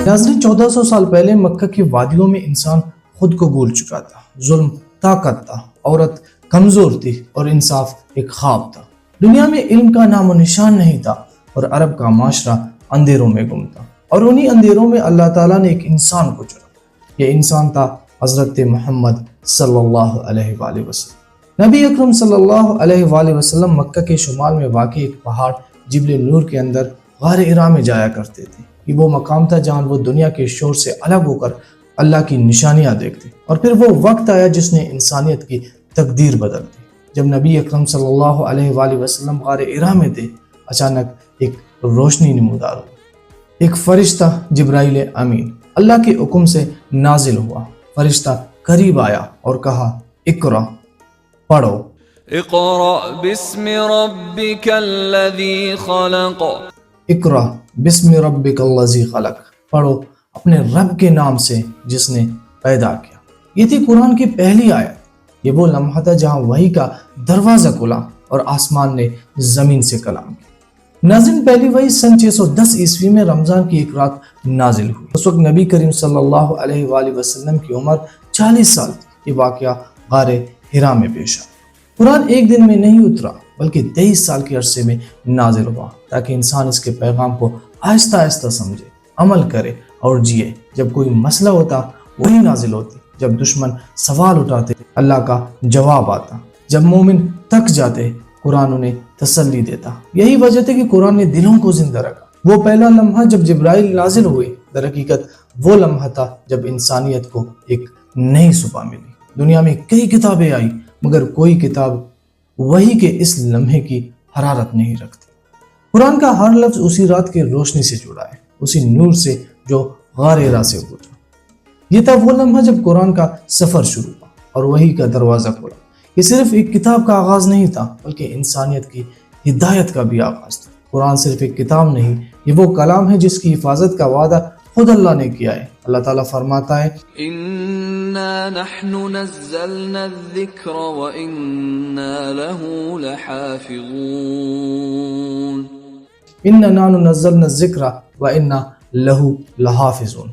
ناظرین 1400 سال پہلے مکہ کی وادیوں میں انسان خود کو بھول چکا تھا، ظلم طاقت تھا، عورت کمزور تھی اور انصاف ایک خواب تھا۔ دنیا میں علم کا نام و نشان نہیں تھا اور عرب کا معاشرہ اندھیروں میں گم تھا، اور انہی اندھیروں میں اللہ تعالیٰ نے ایک انسان کو چنا۔ یہ انسان تھا حضرت محمد صلی اللہ علیہ وآلہ وسلم۔ نبی اکرم صلی اللہ علیہ وآلہ وسلم مکہ کے شمال میں واقع ایک پہاڑ جبل نور کے اندر غار حرا میں جایا کرتے تھے۔ یہ وہ مقام تھا جہاں وہ دنیا کے شور سے الگ ہو کر اللہ کی نشانیاں دیکھتے، اور پھر وہ وقت آیا جس نے انسانیت کی تقدیر بدل دی۔ جب نبی اکرم صلی اللہ علیہ وآلہ وسلم غار حرا میں تھے، اچانک ایک روشنی نمودار ہوئی۔ ایک فرشتہ جبرائیل امین اللہ کے حکم سے نازل ہوا۔ فرشتہ قریب آیا اور کہا، اقرا، پڑھو، اقرأ باسم ربک الذی خلق، اقرا بسم ربک الذی خلق، پڑھو اپنے رب کے نام سے جس نے پیدا کیا۔ یہ تھی قرآن کی پہلی آیت۔ یہ وہ لمحہ تھا جہاں وحی کا دروازہ کھلا اور آسمان نے زمین سے کلام کیا۔ ناظرین، پہلی وحی سن 610 عیسوی میں رمضان کی ایک رات نازل ہوئی۔ اس وقت نبی کریم صلی اللہ علیہ وآلہ وسلم کی عمر 40 سال تھی۔ یہ واقعہ غار حرا میں پیش آیا۔ قرآن ایک دن میں نہیں اترا بلکہ 23 سال کے عرصے میں نازل ہوا تاکہ انسان اس کے پیغام کو آہستہ آہستہ سمجھے، عمل کرے اور جیے۔ جب کوئی مسئلہ ہوتا وہی نازل ہوتی، جب دشمن سوال اٹھاتے اللہ کا جواب آتا، جب مومن تک جاتے قرآن انہیں تسلی دیتا۔ یہی وجہ تھی کہ قرآن نے دلوں کو زندہ رکھا۔ وہ پہلا لمحہ جب جبرائیل نازل ہوئے، در حقیقت وہ لمحہ تھا جب انسانیت کو ایک نئی صبح ملی۔ دنیا میں کئی کتابیں آئی مگر کوئی کتاب وحی کے اس لمحے کی حرارت نہیں رکھتی۔ قرآن کا ہر لفظ اسی رات کی روشنی سے جڑا ہے، اسی نور سے جو غار حرا سے گزرا۔ یہ تھا وہ لمحہ جب قرآن کا سفر شروع ہوا اور وحی کا دروازہ کھلا۔ یہ صرف ایک کتاب کا آغاز نہیں تھا بلکہ انسانیت کی ہدایت کا بھی آغاز تھا۔ قرآن صرف ایک کتاب نہیں، یہ وہ کلام ہے جس کی حفاظت کا وعدہ خود اللہ نے کیا ہے۔ اللہ تعالیٰ فرماتا ہے، اِنَّا نَحْنُ نَزَّلْنَا الذِّكْرَ وَإِنَّا لَهُ لَحَافِظُونَ۔ اِنَّا نَحْنُ نَزَّلْنَا الذِّكْرَ وَإِنَّا لَهُ لَحَافِظُونَ۔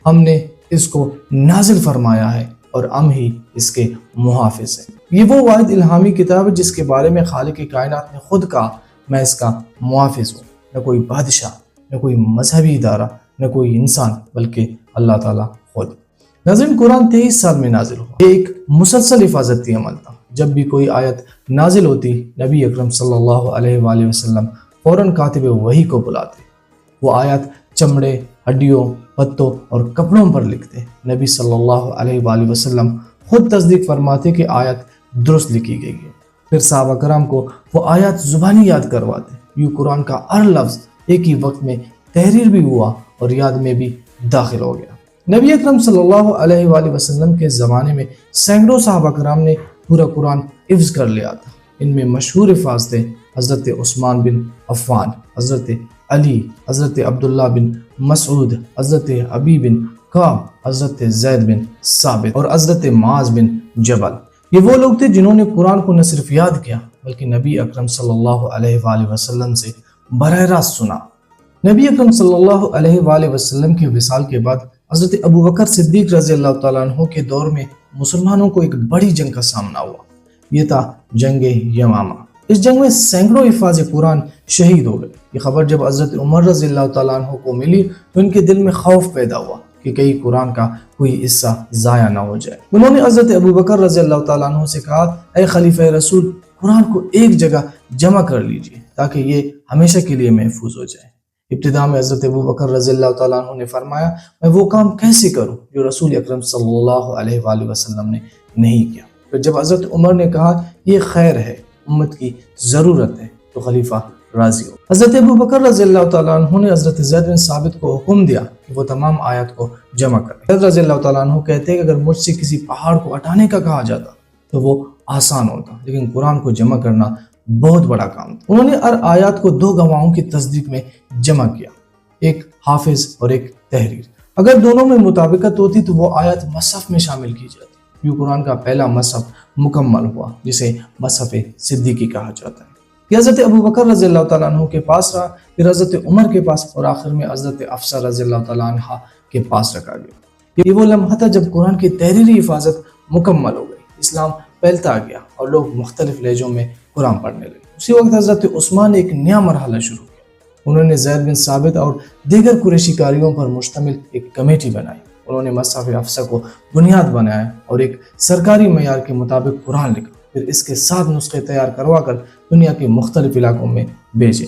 ہم نے اس کو نازل فرمایا ہے اور ہم ہی اس کے محافظ ہیں۔ یہ وہ واحد الہامی کتاب ہے جس کے بارے میں خالق کائنات نے خود کہا، میں اس کا محافظ ہوں۔ نہ کوئی بادشاہ، نہ کوئی مذہبی ادارہ، نہ کوئی انسان، بلکہ اللہ تعالیٰ خود۔ ناظرین، قرآن 23 سال میں نازل ہوا۔ یہ ایک مسلسل حفاظتی عمل تھا۔ جب بھی کوئی آیت نازل ہوتی، نبی اکرم صلی اللہ علیہ وآلہ وسلم فوراً کاتب وحی کو بلاتے۔ وہ آیت چمڑے، ہڈیوں، پتوں اور کپڑوں پر لکھتے۔ نبی صلی اللہ علیہ وآلہ وسلم خود تصدیق فرماتے کہ آیت درست لکھی گئی ہے۔ پھر صحابہ کرام کو وہ آیات زبانی یاد کرواتے۔ یوں قرآن کا ہر لفظ ایک ہی وقت میں تحریر بھی ہوا اور یاد میں بھی داخل ہو گیا۔ نبی اکرم صلی اللہ علیہ وآلہ وسلم کے زمانے میں سینکڑوں صحابہ کرام نے پورا قرآن حفظ کر لیا تھا۔ ان میں مشہور حفاظ تھے حضرت عثمان بن عفان، حضرت علی، حضرت عبداللہ بن مسعود، حضرت ابی بن کعب، حضرت زید بن ثابت اور حضرت معاذ بن جبل۔ یہ وہ لوگ تھے جنہوں نے قرآن کو نہ صرف یاد کیا بلکہ نبی اکرم صلی اللہ علیہ وآلہ وسلم سے براہ راست سنا۔ نبی اکرم صلی اللہ علیہ وآلہ وسلم کے وصال کے بعد حضرت ابوبکر صدیق رضی اللہ تعالیٰ عنہ کے دور میں مسلمانوں کو ایک بڑی جنگ کا سامنا ہوا۔ یہ تھا جنگ یمامہ۔ اس جنگ میں سینکڑوں حفاظ قرآن شہید ہو گئے۔ یہ خبر جب حضرت عمر رضی اللہ تعالیٰ عنہ کو ملی تو ان کے دل میں خوف پیدا ہوا کہ کہیں قرآن کا کوئی حصہ ضائع نہ ہو جائے۔ انہوں نے حضرت ابوبکر رضی اللہ تعالیٰ عنہ سے کہا، اے خلیفہ رسول، قرآن کو ایک جگہ جمع کر لیجئے تاکہ یہ ہمیشہ کے لیے محفوظ ہو جائے۔ ابتدا میں حضرت ابوبکر رضی اللہ تعالیٰ عنہ نے فرمایا، میں وہ کام کیسے کروں جو رسول اکرم صلی اللہ علیہ وآلہ وسلم نے نہیں کیا۔ پھر جب حضرت عمر نے کہا یہ خیر ہے، امت کی ضرورت ہے، تو خلیفہ راضی ہو۔ حضرت ابوبکر رضی اللہ تعالیٰ عنہ نے حضرت زید بن ثابت کو حکم دیا کہ وہ تمام آیات کو جمع کرے۔ زید رضی اللہ تعالیٰ عنہ کہتے ہیں کہ اگر مجھ سے کسی پہاڑ کو ہٹانے کا کہا جاتا تو وہ آسان ہوتا، لیکن قرآن کو جمع کرنا بہت بڑا کام تھا۔ انہوں نے ہر آیات کو 2 گواہوں کی تصدیق میں جمع کیا، ایک حافظ اور ایک تحریر۔ اگر دونوں میں مطابقت ہوتی تو وہ آیات مصحف میں شامل کی جاتی۔ یہ قرآن کا پہلا مصحف مکمل ہوا جسے مصحف صدیقی کہا جاتا ہے۔ یہ حضرت ابو بکر رضی اللہ تعالیٰ عنہ کے پاس رہا، پھر حضرت عمر کے پاس، اور آخر میں حضرت حفصہ رضی اللہ تعالیٰ عنہ کے پاس رکھا گیا۔ یہ وہ لمحہ تھا جب قرآن کی تحریری حفاظت مکمل ہو گئی، اسلام پھیلتا گیا اور لوگ مختلف لہجوں میں قرآن پڑھنے لگے۔ اسی وقت حضرت عثمان نے ایک نیا مرحلہ شروع کیا۔ انہوں نے زید بن ثابت اور دیگر قریشی قاریوں پر مشتمل ایک کمیٹی بنائی۔ انہوں نے مصحف حفصہ کو بنیاد بنایا اور ایک سرکاری معیار کے مطابق قرآن لکھا، پھر اس کے 7 نسخے تیار کروا کر دنیا کے مختلف علاقوں میں بھیجے،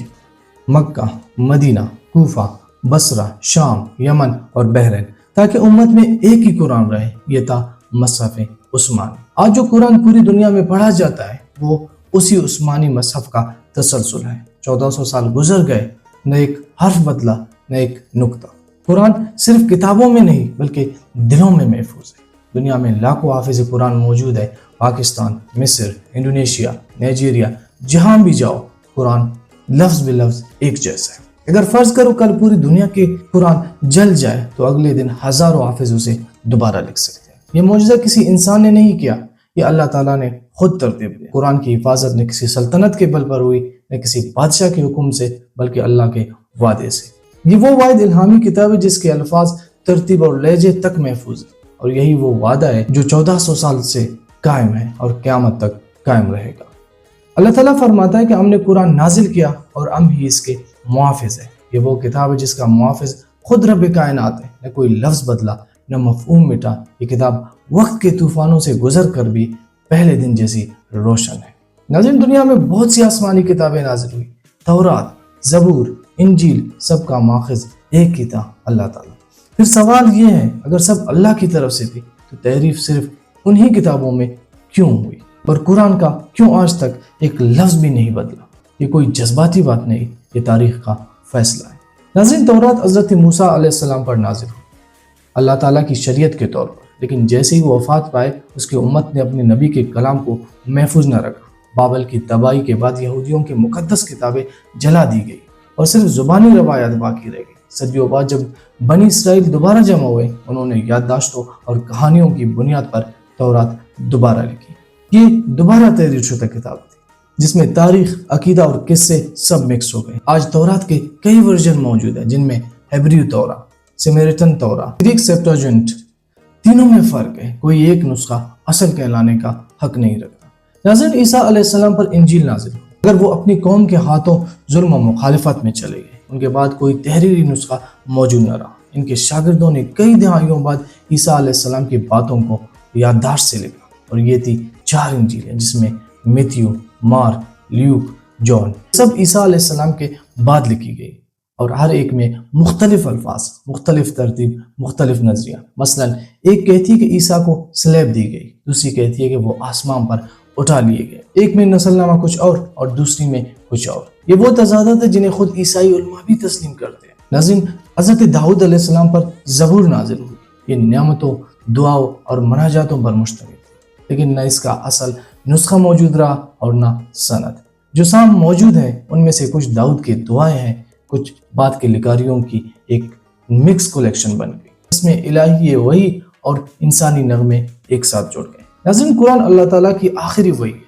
مکہ، مدینہ، کوفہ، بصرہ، شام، یمن اور بحرین، تاکہ امت میں ایک ہی قرآن رہے۔ یہ تھا مصحف عثمانی۔ آج جو قرآن پوری دنیا میں پڑھا جاتا ہے وہ اسی عثمانی مصحف کا تسلسل ہے۔ 1400 سال گزر گئے، نہ ایک حرف بدلا، نہ ایک نقطہ۔ قرآن صرف کتابوں میں نہیں بلکہ دلوں میں محفوظ ہے۔ دنیا میں لاکھوں حافظ قرآن موجود ہے، پاکستان، مصر، انڈونیشیا، نائجیریا، جہاں بھی جاؤ قرآن لفظ بلفظ ایک جیسا ہے۔ اگر فرض کرو کل پوری دنیا کے قرآن جل جائے تو اگلے دن ہزاروں حافظ اسے دوبارہ لکھ سکتے ہیں۔ یہ معجزہ کسی انسان نے نہیں کیا، یہ اللہ تعالیٰ نے خود ترتیب دیا۔ قرآن کی حفاظت نہ کسی سلطنت کے بل پر ہوئی، نہ کسی بادشاہ کے حکم سے، بلکہ اللہ کے وعدے سے۔ یہ وہ واحد الہامی کتاب ہے جس کے الفاظ، ترتیب اور لہجے تک محفوظ ہیں، اور یہی وہ وعدہ ہے جو 1400 سال سے قائم ہے اور قیامت تک قائم رہے گا۔ اللہ تعالیٰ فرماتا ہے کہ ہم نے قرآن نازل کیا اور ہم ہی اس کے محافظ ہیں۔ یہ وہ کتاب ہے جس کا محافظ خود رب کائنات ہے، نہ کوئی لفظ بدلا، نہ مفہوم مٹا۔ یہ کتاب وقت کے طوفانوں سے گزر کر بھی پہلے دن جیسی روشن ہے۔ ناظرین، دنیا میں بہت سی آسمانی کتابیں نازل ہوئی، تورات، زبور، انجیل، سب کا ماخذ ایک ہی تھا، اللہ تعالیٰ۔ پھر سوال یہ ہے، اگر سب اللہ کی طرف سے تھی تو تحریف صرف انہی کتابوں میں کیوں ہوئی، اور قرآن کا کیوں آج تک ایک لفظ بھی نہیں بدلا؟ یہ کوئی جذباتی بات نہیں، یہ تاریخ کا فیصلہ ہے۔ ناظرین، تورات حضرت موسیٰ علیہ السلام پر نازل ہوئی اللہ تعالیٰ کی شریعت کے طور پر، لیکن جیسے ہی وہ وفات پائے اس کی امت نے اپنے نبی کے کلام کو محفوظ نہ رکھا۔ بابل کی تباہی کے بعد یہودیوں کی مقدس کتابیں جلا دی گئی اور صرف زبانی روایات باقی رہ گئی۔ صدیوں بعد جب بنی اسرائیل دوبارہ جمع ہوئے، انہوں نے یادداشتوں اور کہانیوں کی بنیاد پر تورات دوبارہ لکھی۔ یہ دوبارہ تحریر شدہ کتاب تھی جس میں تاریخ، عقیدہ اور قصے سب مکس ہو گئے۔ آج تورات کے کئی ورژن موجود ہیں، جن میں ہیبریو تورا، سمیرٹن تورا، گریک سیپٹاجنٹ، تینوں میں فرق ہے۔ کوئی ایک نسخہ اصل کہلانے کا حق نہیں رکھتا۔ ناظرین، عیسیٰ علیہ السلام پر انجیل نازل ہوئی، اگر وہ اپنی قوم کے ہاتھوں ظلم و مخالفت میں چلے گئے۔ ان کے بعد کوئی تحریری نسخہ موجود نہ رہا۔ ان کے شاگردوں نے کئی دہائیوں بعد عیسیٰ علیہ السلام کی باتوں کو یادداشت سے لکھا، اور یہ تھی 4 انجیلیں، جس میں میتھیو، مارک، لیوک، جون، سب عیسیٰ علیہ السلام کے بعد لکھی گئی، اور ہر ایک میں مختلف الفاظ، مختلف ترتیب، مختلف نظریہ۔ مثلا ایک کہتی ہے کہ عیسیٰ کو سلیب دی گئی، دوسری کہتی ہے کہ وہ آسمان پر اٹھا لیے گئے، ایک میں نسل نامہ کچھ اور دوسری میں کچھ اور۔ یہ وہ تضادات ہیں جنہیں خود عیسائی علماء بھی تسلیم کرتے ہیں۔ ناظرین، حضرت داؤد علیہ السلام پر زبور نازل ہوئی، یہ نعمتوں، دعاؤں اور مناجاتوں پر مشتمل تھی، لیکن نہ اس کا اصل نسخہ موجود رہا اور نہ سند۔ جو سام موجود ہیں ان میں سے کچھ داؤد کے دعائیں ہیں، کچھ بعد کے لکاریوں کی ایک مکس کلیکشن بن گئی، اس میں الہی وحی اور انسانی نغمے ایک ساتھ جڑ گئے۔ ناظرین، قرآن اللہ تعالیٰ کی آخری وحی ہے،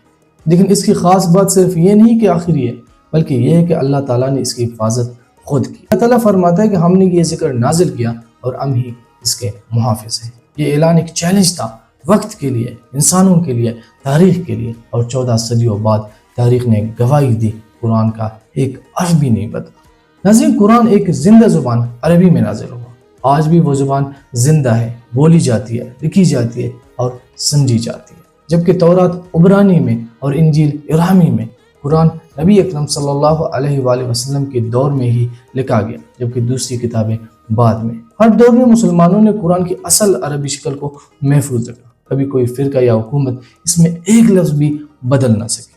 لیکن اس کی خاص بات صرف یہ نہیں کہ آخری ہے، بلکہ یہ ہے کہ اللہ تعالیٰ نے اس کی حفاظت خود کی۔ اللہ تعالیٰ فرماتا ہے کہ ہم نے یہ ذکر نازل کیا اور ہم ہی اس کے محافظ ہیں۔ یہ اعلان ایک چیلنج تھا، وقت کے لیے، انسانوں کے لیے، تاریخ کے لیے، اور 14 صدیوں بعد تاریخ نے گواہی دی، قرآن کا ایک حرف بھی نہیں بدلا۔ ناظرین، قرآن ایک زندہ زبان عربی میں نازل ہوا، آج بھی وہ زبان زندہ ہے، بولی جاتی ہے، لکھی جاتی ہے اور سمجھی جاتی ہے۔ جبکہ تورات عبرانی میں اور انجیل ارامئی میں، قرآن نبی اکرم صلی اللہ علیہ وآلہ وسلم کے دور میں ہی لکھا گیا، جبکہ دوسری کتابیں بعد میں۔ ہر دور میں مسلمانوں نے قرآن کی اصل عربی شکل کو محفوظ رکھا، کبھی کوئی فرقہ یا حکومت اس میں ایک لفظ بھی بدل نہ سکی۔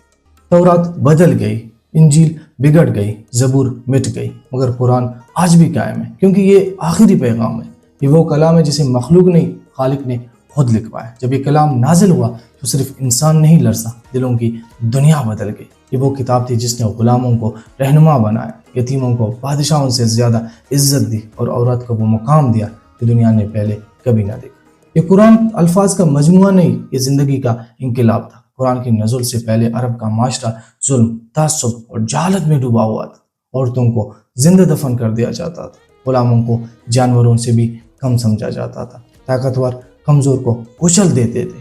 تورات بدل گئی، انجیل بگڑ گئی، زبور مٹ گئی، مگر قرآن آج بھی قائم ہے، کیونکہ یہ آخری پیغام ہے۔ یہ وہ کلام ہے جسے مخلوق نہیں، خالق نے خود لکھوایا۔ جب یہ کلام نازل ہوا تو صرف انسان نہیں لرزا، دلوں کی دنیا بدل گئی۔ یہ وہ کتاب تھی جس نے غلاموں کو رہنما بنایا، یتیموں کو بادشاہوں سے زیادہ عزت دی، اور عورت کو وہ مقام دیا کہ دنیا نے پہلے کبھی نہ دیکھا۔ یہ قرآن الفاظ کا مجموعہ نہیں، یہ زندگی کا انقلاب تھا۔ قرآن کی نزول سے پہلے عرب کا معاشرہ ظلم، تعصب اور جہالت میں ڈوبا ہوا تھا۔ عورتوں کو زندہ دفن کر دیا جاتا تھا، غلاموں کو جانوروں سے بھی کم سمجھا جاتا تھا، طاقتور کمزور کو کچل دیتے تھے،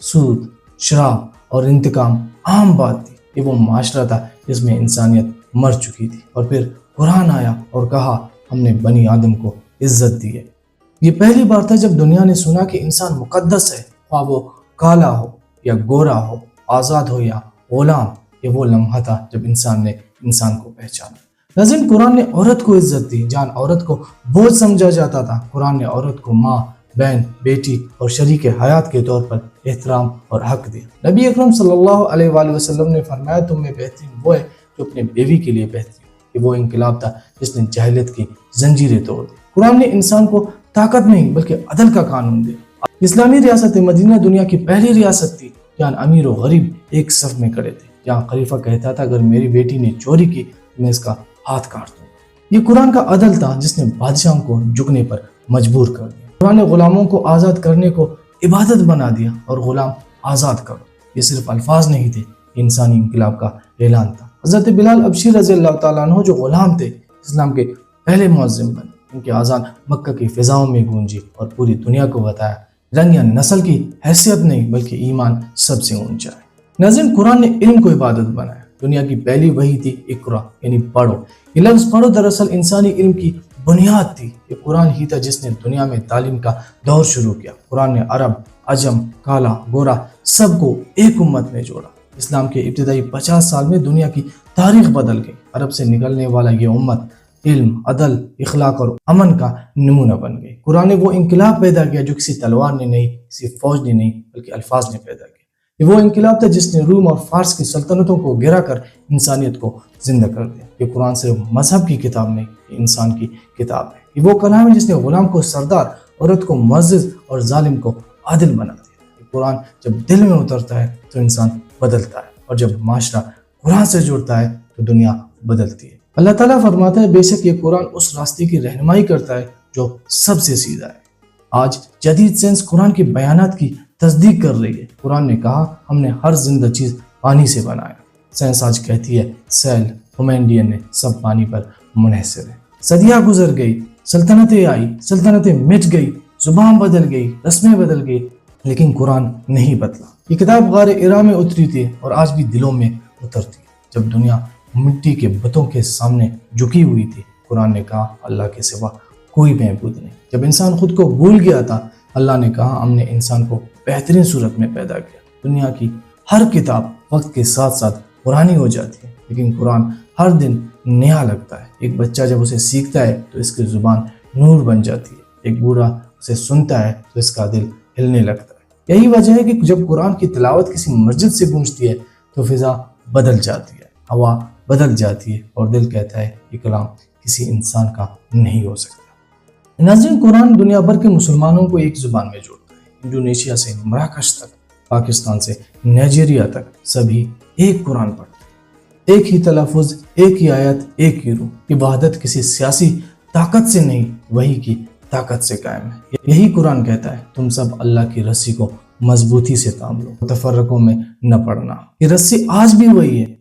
سود، شراب اور انتقام عام بات تھی۔ یہ وہ معاشرہ تھا جس میں انسانیت مر چکی تھی، اور پھر قرآن آیا اور کہا ہم نے بنی آدم کو عزت دی ہے۔ یہ پہلی بار تھا جب دنیا نے سنا کہ انسان مقدس ہے، خواہ وہ کالا ہو یا گورا ہو، آزاد ہو یا غلام۔ یہ وہ لمحہ تھا جب انسان نے انسان کو پہچانا۔ ناظرین، قرآن نے عورت کو عزت دی، جان عورت کو بوجھ سمجھا جاتا تھا۔ قرآن نے عورت کو ماں، بہن، بیٹی اور شریک حیات کے طور پر احترام اور حق دیا۔ نبی اکرم صلی اللہ علیہ وآلہ وسلم نے فرمایا تم میں بہترین وہ ہے جو اپنے بیوی کے لیے بہترین۔ یہ وہ انقلاب تھا جس نے جاہلیت کی زنجیریں توڑ دی۔ قرآن نے انسان کو طاقت نہیں بلکہ عدل کا قانون دیا۔ اسلامی ریاست مدینہ دنیا کی پہلی ریاست تھی جہاں امیر و غریب ایک صف میں کھڑے تھے، جہاں خلیفہ کہتا تھا اگر میری بیٹی نے چوری کی تو میں اس کا ہاتھ کاٹ دوں گا۔ یہ قرآن کا عدل تھا جس نے بادشاہوں کو جھکنے پر مجبور کر دیا۔ قرآن نے غلاموں کو آزاد کرنے کو عبادت بنا دیا، اور غلام آزاد کرو یہ صرف الفاظ نہیں تھے، انسانی انقلاب کا اعلان تھا۔ حضرت بلال حبشی رضی اللہ تعالیٰ عنہ جو غلام تھے، اسلام کے پہلے مؤذن بنے۔ ان کی اذان مکہ کی فضاؤں میں گونجی اور پوری دنیا کو بتایا رنگ یا نسل کی حیثیت نہیں بلکہ ایمان سب سے اونچا ہے۔ ناظرین، قرآن نے علم کو عبادت بنایا۔ دنیا کی پہلی وحی تھی اقرا، یعنی پڑھو۔ یہ لفظ پڑھو دراصل انسانی علم کی بنیاد تھی۔ یہ قرآن ہی تھا جس نے دنیا میں تعلیم کا دور شروع کیا۔ قرآن نے عرب، عجم، کالا، گورا سب کو ایک امت میں جوڑا۔ اسلام کے ابتدائی 50 سال میں دنیا کی تاریخ بدل گئی۔ عرب سے نکلنے والا یہ امت علم، عدل، اخلاق اور امن کا نمونہ بن گئی۔ قرآن نے وہ انقلاب پیدا کیا جو کسی تلوار نے نہیں، کسی فوج نے نہیں بلکہ الفاظ نے پیدا کیا۔ یہ وہ انقلاب تھا جس نے روم اور فارس کی سلطنتوں کو گرا کر انسانیت کو زندہ کر دیا۔ یہ قرآن صرف مذہب کی کتاب نہیں، یہ انسان کی کتاب ہے۔ یہ وہ کلام ہے جس نے غلام کو سردار، عورت کو معزز اور ظالم کو عادل بنا دیا۔ یہ قرآن جب دل میں اترتا ہے تو انسان بدلتا ہے، اور جب معاشرہ قرآن سے جڑتا ہے تو دنیا بدلتی ہے۔ اللہ تعالیٰ فرماتا ہے بے شک یہ قرآن اس راستے کی رہنمائی کرتا ہے جو سب سے سیدھا ہے۔ آج جدید سائنس قرآن کے بیانات کی تصدیق کر رہی ہے۔ قرآن نے کہا ہم نے ہر زندہ چیز پانی سے بنایا۔ سائنس آج کہتی ہے سیل، ہیومن نے سب پانی پر منحصر ہے۔ صدیاں گزر گئی، سلطنتیں آئی، سلطنتیں مٹ گئی، زبان بدل گئی، رسمیں بدل گئی، لیکن قرآن نہیں بدلا۔ یہ کتاب غار حرا میں اتری تھی اور آج بھی دلوں میں اترتی ہے۔ جب دنیا مٹی کے بتوں کے سامنے جھکی ہوئی تھی، قرآن نے کہا اللہ کے سوا کوئی معبود نہیں۔ جب انسان خود کو بھول گیا تھا، اللہ نے کہا ہم نے انسان کو بہترین صورت میں پیدا کیا۔ دنیا کی ہر کتاب وقت کے ساتھ ساتھ پرانی ہو جاتی ہے، لیکن قرآن ہر دن نیا لگتا ہے۔ ایک بچہ جب اسے سیکھتا ہے تو اس کی زبان نور بن جاتی ہے، ایک بوڑھا اسے سنتا ہے تو اس کا دل ہلنے لگتا ہے۔ یہی وجہ ہے کہ جب قرآن کی تلاوت کسی مسجد سے گونجتی ہے تو فضا بدل جاتی ہے، ہوا بدل جاتی ہے، اور دل کہتا ہے یہ کلام کسی انسان کا نہیں ہو سکتا۔ ناظرین، قرآن دنیا بھر کے مسلمانوں کو ایک زبان میں جوڑتا ہے۔ انڈونیشیا سے مراکش تک، پاکستان سے نائجیریا تک سبھی ایک قرآن پڑھتے ہیں۔ ایک ہی تلفظ، ایک ہی آیت، ایک ہی روح۔ یہ وحدت کسی سیاسی طاقت سے نہیں، وحی کی طاقت سے قائم ہے۔ یہی قرآن کہتا ہے تم سب اللہ کی رسی کو مضبوطی سے تھام لو، تفرقوں میں نہ پڑنا۔ یہ رسی آج بھی وہی ہے،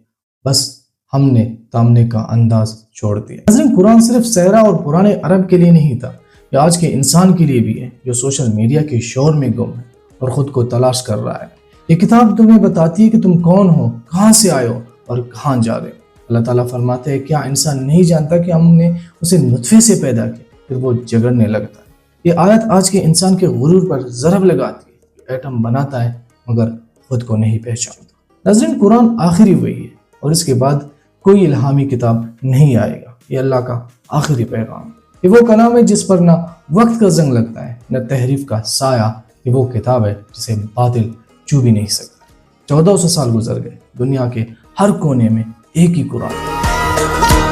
بس ہم نے تامنے کا انداز چھوڑ دیا۔ ناظرین، قرآن صرف صحرا اور پرانے عرب کے لیے نہیں تھا، یہ آج کے انسان کے لیے بھی ہے جو سوشل میڈیا کے شور میں گم ہے اور خود کو تلاش کر رہا ہے۔ یہ کتاب تمہیں بتاتی ہے کہ تم کون ہو، کہاں سے آئے ہو اور کہاں جا رہے ہو۔ اللہ تعالیٰ فرماتے ہیں کیا انسان نہیں جانتا کہ ہم نے اسے نطفے سے پیدا کیا، پھر وہ جگڑنے لگتا ہے۔ یہ آیت آج کے انسان کے غرور پر ضرب لگاتی ہے، جو ایٹم بناتا ہے مگر خود کو نہیں پہچانتا۔ ناظرین، قرآن آخری وحی ہے اور اس کے بعد کوئی الہامی کتاب نہیں آئے گا۔ یہ اللہ کا آخری پیغام ہے۔ یہ وہ کلام ہے جس پر نہ وقت کا زنگ لگتا ہے نہ تحریف کا سایہ۔ یہ وہ کتاب ہے جسے باطل چھو بھی نہیں سکتا۔ 1400 سال گزر گئے، دنیا کے ہر کونے میں ایک ہی قرآن ہے۔